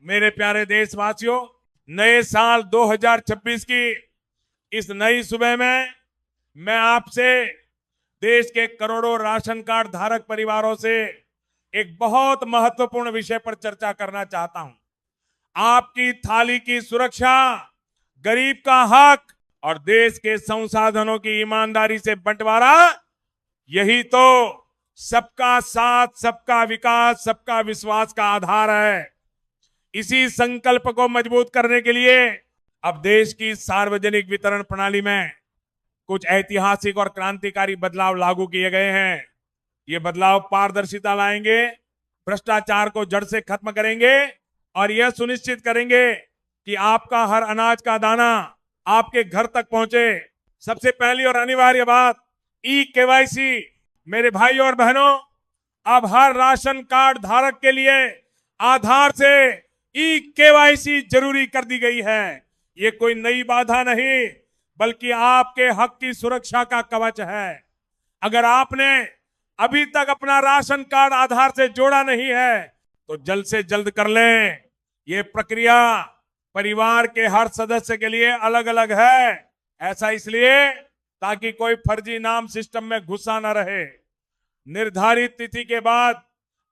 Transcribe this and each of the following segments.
मेरे प्यारे देशवासियों, नए साल 2026 की इस नई सुबह में मैं आपसे देश के करोड़ों राशन कार्ड धारक परिवारों से एक बहुत महत्वपूर्ण विषय पर चर्चा करना चाहता हूं। आपकी थाली की सुरक्षा, गरीब का हक और देश के संसाधनों की ईमानदारी से बंटवारा, यही तो सबका साथ, सबका विकास, सबका विश्वास का आधार है। इसी संकल्प को मजबूत करने के लिए अब देश की सार्वजनिक वितरण प्रणाली में कुछ ऐतिहासिक और क्रांतिकारी बदलाव लागू किए गए हैं। ये बदलाव पारदर्शिता लाएंगे, भ्रष्टाचार को जड़ से खत्म करेंगे और यह सुनिश्चित करेंगे कि आपका हर अनाज का दाना आपके घर तक पहुंचे। सबसे पहली और अनिवार्य बात, ई केवाईसी। मेरे भाइयों और बहनों, अब हर राशन कार्ड धारक के लिए आधार से ई केवाईसी जरूरी कर दी गई है। ये कोई नई बाधा नहीं, बल्कि आपके हक की सुरक्षा का कवच है। अगर आपने अभी तक अपना राशन कार्ड आधार से जोड़ा नहीं है तो जल्द से जल्द कर लें। ये प्रक्रिया परिवार के हर सदस्य के लिए अलग अलग है। ऐसा इसलिए ताकि कोई फर्जी नाम सिस्टम में घुसा न रहे। निर्धारित तिथि के बाद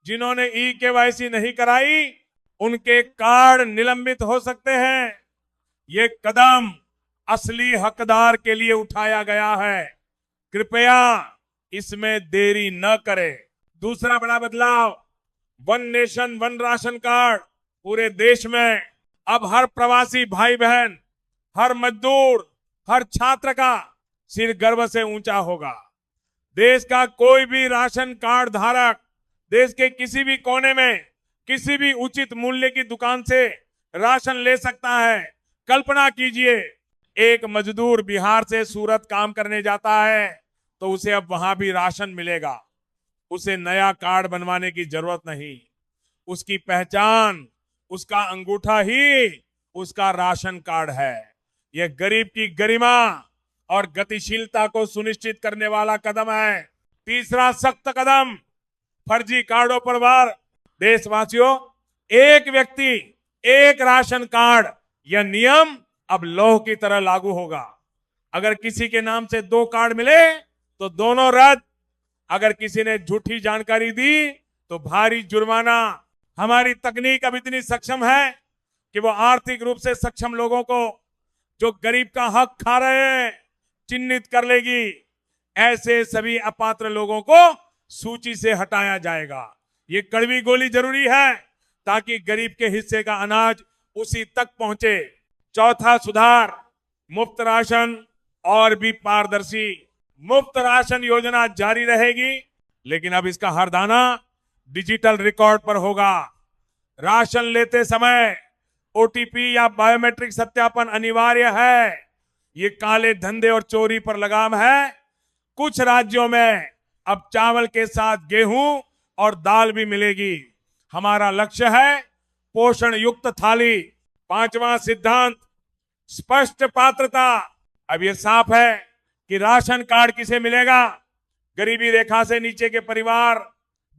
जिन्होंने ई केवाईसी नहीं कराई, उनके कार्ड निलंबित हो सकते हैं। ये कदम असली हकदार के लिए उठाया गया है। कृपया इसमें देरी न करें। दूसरा बड़ा बदलाव, one nation one ration card. पूरे देश में अब हर प्रवासी भाई बहन, हर मजदूर, हर छात्र का सिर गर्व से ऊंचा होगा। देश का कोई भी राशन कार्ड धारक देश के किसी भी कोने में किसी भी उचित मूल्य की दुकान से राशन ले सकता है। कल्पना कीजिए, एक मजदूर बिहार से सूरत काम करने जाता है तो उसे अब वहां भी राशन मिलेगा। उसे नया कार्ड बनवाने की जरूरत नहीं। उसकी पहचान, उसका अंगूठा ही उसका राशन कार्ड है। यह गरीब की गरिमा और गतिशीलता को सुनिश्चित करने वाला कदम है। तीसरा सख्त कदम, फर्जी कार्डों पर वार। देशवासियों, एक व्यक्ति एक राशन कार्ड, यह नियम अब लौह की तरह लागू होगा। अगर किसी के नाम से 2 कार्ड मिले तो दोनों रद्द। अगर किसी ने झूठी जानकारी दी तो भारी जुर्माना। हमारी तकनीक अब इतनी सक्षम है कि वो आर्थिक रूप से सक्षम लोगों को जो गरीब का हक खा रहे हैं चिन्हित कर लेगी। ऐसे सभी अपात्र लोगों को सूची से हटाया जाएगा। ये कड़वी गोली जरूरी है ताकि गरीब के हिस्से का अनाज उसी तक पहुंचे। चौथा सुधार, मुफ्त राशन और भी पारदर्शी। मुफ्त राशन योजना जारी रहेगी, लेकिन अब इसका हर दाना डिजिटल रिकॉर्ड पर होगा। राशन लेते समय ओटीपी या बायोमेट्रिक सत्यापन अनिवार्य है। ये काले धंधे और चोरी पर लगाम है। कुछ राज्यों में अब चावल के साथ गेहूं और दाल भी मिलेगी। हमारा लक्ष्य है पोषण युक्त थाली। पांचवा सिद्धांत, स्पष्ट पात्रता। अब ये साफ है कि राशन कार्ड किसे मिलेगा। गरीबी रेखा से नीचे के परिवार,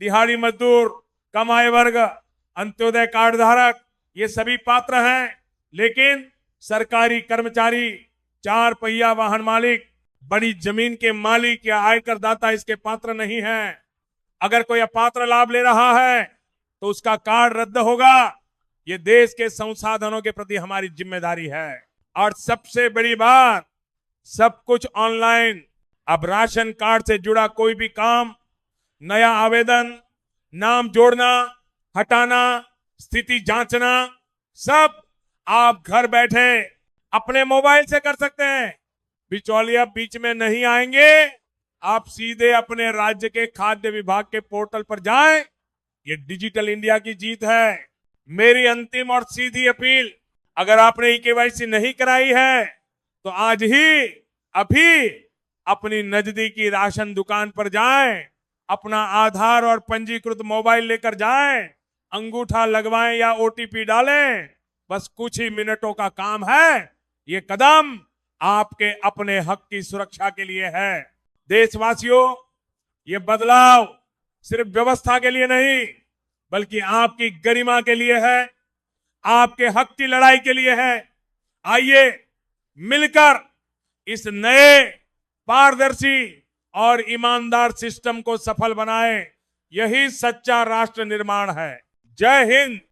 दिहाड़ी मजदूर, कम आय वर्ग, अंत्योदय कार्ड धारक, ये सभी पात्र हैं। लेकिन सरकारी कर्मचारी, 4 पहिया वाहन मालिक, बड़ी जमीन के मालिक या आयकर दाता इसके पात्र नहीं हैं। अगर कोई अपात्र लाभ ले रहा है तो उसका कार्ड रद्द होगा। ये देश के संसाधनों के प्रति हमारी जिम्मेदारी है। और सबसे बड़ी बात, सब कुछ ऑनलाइन। अब राशन कार्ड से जुड़ा कोई भी काम, नया आवेदन, नाम जोड़ना, हटाना, स्थिति जांचना, सब आप घर बैठे अपने मोबाइल से कर सकते हैं। बिचौलिया बीच में नहीं आएंगे। आप सीधे अपने राज्य के खाद्य विभाग के पोर्टल पर जाएं। ये डिजिटल इंडिया की जीत है। मेरी अंतिम और सीधी अपील, अगर आपने ई केवाईसी नहीं कराई है तो आज ही, अभी अपनी नजदीकी राशन दुकान पर जाएं, अपना आधार और पंजीकृत मोबाइल लेकर जाएं, अंगूठा लगवाएं या ओटीपी डालें। बस कुछ ही मिनटों का काम है। ये कदम आपके अपने हक की सुरक्षा के लिए है। देशवासियों, ये बदलाव सिर्फ व्यवस्था के लिए नहीं, बल्कि आपकी गरिमा के लिए है। आपके हक की लड़ाई के लिए है। आइए मिलकर इस नए पारदर्शी और ईमानदार सिस्टम को सफल बनाएं। यही सच्चा राष्ट्र निर्माण है। जय हिंद।